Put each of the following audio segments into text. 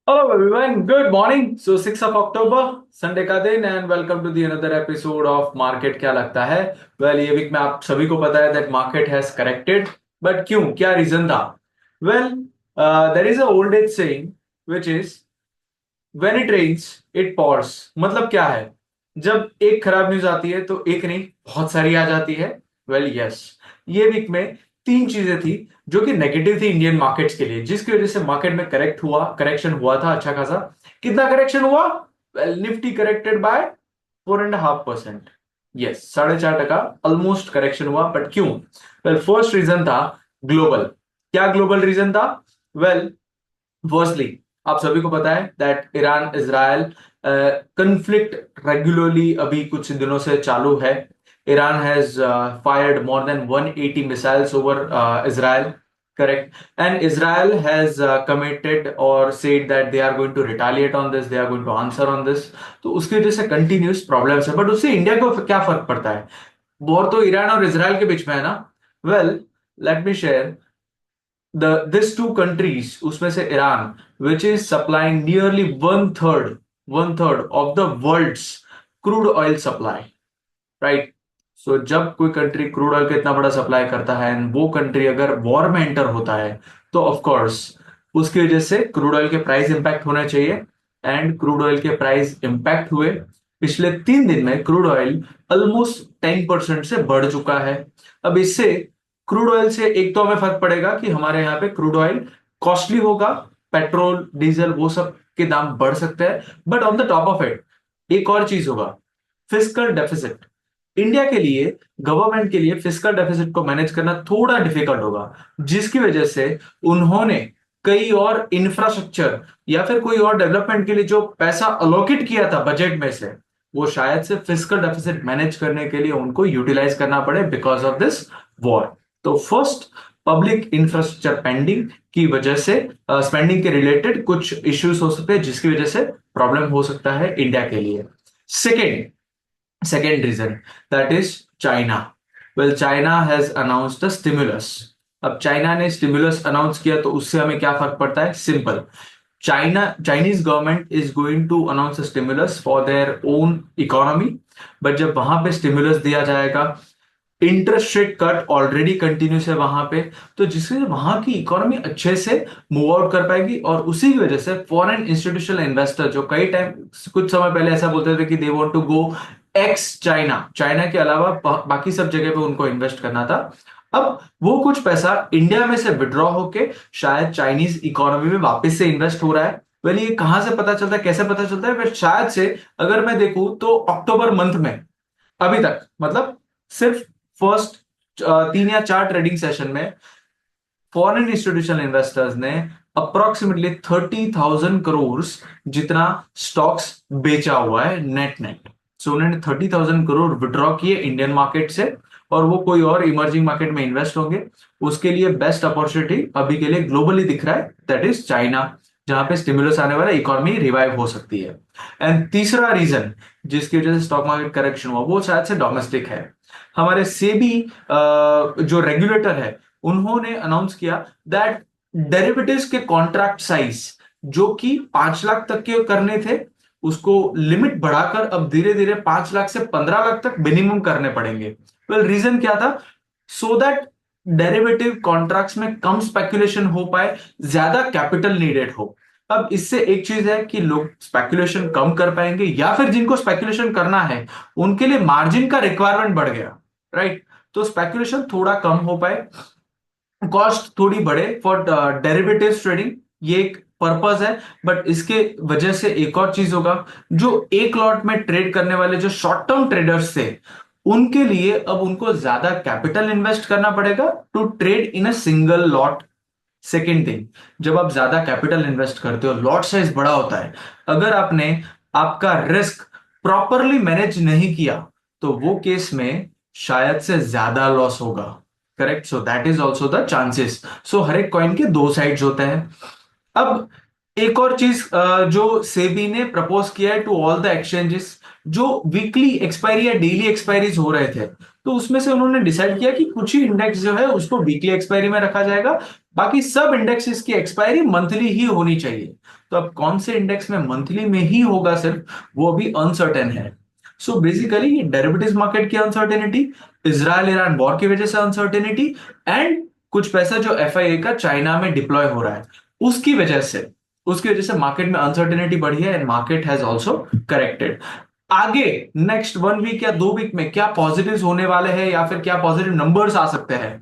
Hello everyone, good morning. So 6 of October, Sunday का दिन and welcome to the another episode of market क्या लगता है। ये वीक में आप सभी को पता है that market has corrected, but क्यों, क्या रीजन था? Well, there is a old age saying which is when it rains it pours. मतलब क्या है? जब एक खराब न्यूज आती है तो एक नहीं बहुत सारी आ जाती है। यस, ये वीक में तीन चीजें थी जो कि नेगेटिव थी इंडियन मार्केट्स के लिए, जिसकी वजह से मार्केट में करेक्शन हुआ था अच्छा खासा। कितना करेक्शन हुआ? Nifty corrected by 4.5%। Yes, 4.5% almost correction हुआ, बट क्यों? फर्स्ट रीजन था ग्लोबल। क्या ग्लोबल रीजन था? वेल, फर्स्टली, आप सभी को पता है that Iran Israel conflict regularly अभी कुछ दिनों से चालू है। Iran has fired more than 180 missiles over Israel, correct? And Israel has committed और said that they are going to retaliate on this, they are going to answer on this. तो उसकी वजह से कंटिन्यूस प्रॉब्लम्स है, but उससे India को क्या फर्क पड़ता है? वॉर तो ईरान और इजराइल के बीच में है ना। Well, let me share this two countries, उसमें से Iran which is supplying nearly one third of the world's crude oil supply, right? So जब कोई कंट्री क्रूड ऑयल का इतना बड़ा सप्लाई करता है एंड वो कंट्री अगर वॉर में एंटर होता है, तो ऑफ कोर्स उसकी वजह से क्रूड ऑयल के प्राइस इंपैक्ट होना चाहिए। एंड क्रूड ऑयल के प्राइस इंपैक्ट हुए। पिछले 3 दिन में क्रूड ऑयल ऑलमोस्ट 10% से बढ़ चुका है। अब इससे क्रूड ऑयल से एक तो हमें फर्क पड़ेगा कि हमारे यहाँ पे क्रूड ऑयल कॉस्टली होगा, पेट्रोल डीजल वो सब के दाम बढ़ सकते हैं। But on the top of it एक और चीज होगा, फिस्कल डेफिसिट। इंडिया के लिए, गवर्नमेंट के लिए फिस्कल डेफिसिट को मैनेज करना थोड़ा डिफिकल्ट होगा, जिसकी वजह से उन्होंने कई और इंफ्रास्ट्रक्चर या फिर कोई और डेवलपमेंट के लिए जो पैसा अलोकेट किया था बजट में से, वो शायद से फिस्कल डेफिसिट मैनेज करने के लिए उनको यूटिलाइज करना पड़े बिकॉज ऑफ दिस वॉर। तो फर्स्ट, पब्लिक इंफ्रास्ट्रक्चर पेंडिंग की वजह से स्पेंडिंग के रिलेटेड कुछ इश्यूज हो सकते हैं, जिसकी वजह से प्रॉब्लम हो सकता है इंडिया के लिए। Second, second reason, that is China. Well, China has announced a stimulus. अब चाइना ने स्टिमुलस अनाउंस किया तो उससे हमें क्या फर्क पड़ता है? Simple, Chinese government is going to announce stimulus for their own economy. But जब वहां पे स्टिमुलस दिया जाएगा, interest rate cut already continues है वहां पे, तो जिससे वहां की इकोनॉमी अच्छे से मूव आउट कर पाएगी। और उसी की वजह से फॉरेन इंस्टीट्यूशनल इन्वेस्टर जो कई टाइम, कुछ समय पहले ऐसा बोलते थे कि they want to go ex China, China के अलावा बाकी सब जगह पे उनको इन्वेस्ट करना था, अब वो कुछ पैसा इंडिया में से विड्रॉ होके शायद चाइनीज इकोनॉमी में वापस से इन्वेस्ट हो रहा है। वेल, ये कहां से पता चलता है, कैसे पता चलता है? बट शायद से अगर मैं देखूं तो अक्टूबर मंथ में अभी तक, मतलब सिर्फ फर्स्ट 3 या 4 ट्रेडिंग सेशन में फॉरेन इंस्टीट्यूशनल इन्वेस्टर्स ने अप्रोक्सीमेटली 30,000 करोड़ जितना स्टॉक्स बेचा हुआ है नेट नेट। सो उन्होंने 30,000 करोड़ विड्रॉ किए इंडियन मार्केट से, और वो कोई और इमर्जिंग मार्केट में इन्वेस्ट होंगे। उसके लिए बेस्ट अपॉर्चुनिटी अभी के लिए ग्लोबली दिख रहा है, दैट इज चाइना, जहां पे स्टिमुलस आने वाला इकोनॉमी रिवाइव हो सकती है। एंड तीसरा रीजन जिसकी वजह से स्टॉक मार्केट करेक्शन हुआ, वो शायद से डोमेस्टिक है। हमारे सेबी जो रेगुलेटर है, उन्होंने अनाउंस किया दैट डेरिवेटिव्स के कॉन्ट्रैक्ट साइज जो कि 5 लाख तक के करने थे, उसको लिमिट बढ़ाकर अब धीरे धीरे 5 लाख से 15 लाख तक मिनिमम करने पड़ेंगे। वेल, रीजन क्या था? सो दैट डेरिवेटिव कॉन्ट्रैक्ट्स में कम स्पेकुलेशन हो पाए, ज्यादा कैपिटल नीडेड हो। अब इससे एक चीज है कि लोग स्पेकुलेशन कम कर पाएंगे, या फिर जिनको स्पेकुलेशन करना है उनके लिए मार्जिन का रिक्वायरमेंट बढ़ गया, राइट? तो स्पेकुलेशन थोड़ा कम हो पाए, कॉस्ट थोड़ी बढ़े फॉर डेरिवेटिव्स ट्रेडिंग, ये एक पर्पस है। बट इसके वजह से एक और चीज होगा, जो एक लॉट में ट्रेड करने वाले जो शॉर्ट टर्म ट्रेडर्स थे, उनके लिए अब उनको ज्यादा कैपिटल इन्वेस्ट करना पड़ेगा to trade in a single lot. Second thing, जब आप ज्यादा कैपिटल इन्वेस्ट करते हो, लॉट साइज बड़ा होता है, अगर आपने आपका रिस्क प्रॉपरली मैनेज नहीं किया तो वो केस में शायद से ज्यादा लॉस होगा, correct? So that is also the chances. So हर एक कॉइन के दो साइड्स होते हैं। अब एक और चीज जो सेबी ने प्रपोज किया है टू ऑल द एक्सचेंजेस, जो वीकली एक्सपायरी या डेली एक्सपायरीज हो रहे थे, तो उसमें से उन्होंने डिसाइड किया कि कुछ ही इंडेक्स जो है उसको वीकली एक्सपायरी में रखा जाएगा, बाकी सब इंडेक्सेस की एक्सपायरी मंथली ही होनी चाहिए। तो अब कौन से इंडेक्स में मंथली में ही होगा सिर्फ, वो भी अनसर्टेन है। सो बेसिकली ये डेरिवेटिव्स मार्केट की अनसर्टेनिटी, इजराइल ईरान वॉर की वजह से अनसर्टेनिटी, एंड कुछ पैसा जो एफआईए का चाइना में डिप्लॉय हो रहा है उसकी वजह से मार्केट में अनसर्टेनिटी बढ़ी है, and market has also corrected. आगे नेक्स्ट 1 वीक या 2 वीक में क्या पॉजिटिव्स होने वाले हैं या फिर क्या पॉजिटिव नंबर्स आ सकते हैं?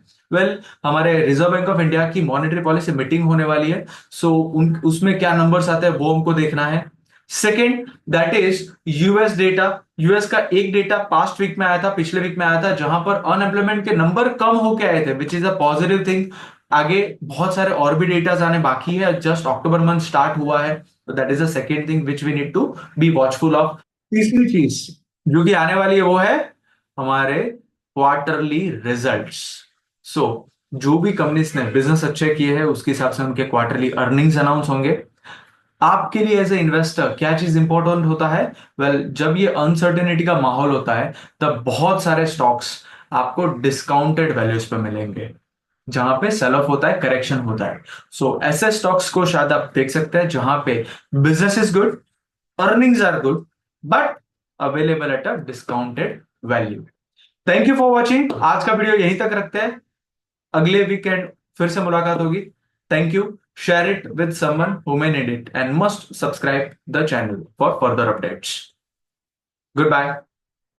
हमारे रिजर्व बैंक ऑफ इंडिया की मॉनेटरी पॉलिसी मीटिंग होने वाली है। उन उसमें क्या नंबर्स आते हैं वो हमको देखना है। Second, that is US data. US का एक डेटा पास्ट वीक में आया था, पिछले वीक में आया था, जहां पर अनएम्प्लॉयमेंट के नंबर कम होके आए थे, which is a positive thing. आगे बहुत सारे और भी डेटा आने बाकी है, जस्ट अक्टूबर मंथ स्टार्ट हुआ है। तो that is a second thing which we need to be watchful of. तीसरी चीज जो कि आने वाली है वो है हमारे क्वार्टरली रिजल्ट्स। सो जो भी कंपनीज ने बिजनेस अच्छे किए हैं उसके हिसाब से उनके क्वार्टरली अर्निंग्स अनाउंस होंगे। आपके लिए एज ए इन्वेस्टर क्या चीज इंपॉर्टेंट होता है? जब ये अनसर्टेनिटी का माहौल होता है तब बहुत सारे स्टॉक्स आपको डिस्काउंटेड वैल्यूज पे मिलेंगे, जहां पे सेल ऑफ होता है, करेक्शन होता है। ऐसे स्टॉक्स को शायद आप देख सकते हैं जहां पे business is good, earnings are good, but available at a discounted value. Thank you for watching. आज का वीडियो यहीं तक रखते हैं, अगले वीकेंड फिर से मुलाकात होगी। Thank you. Share it with someone who may need it, and must subscribe the channel for further updates. Good bye.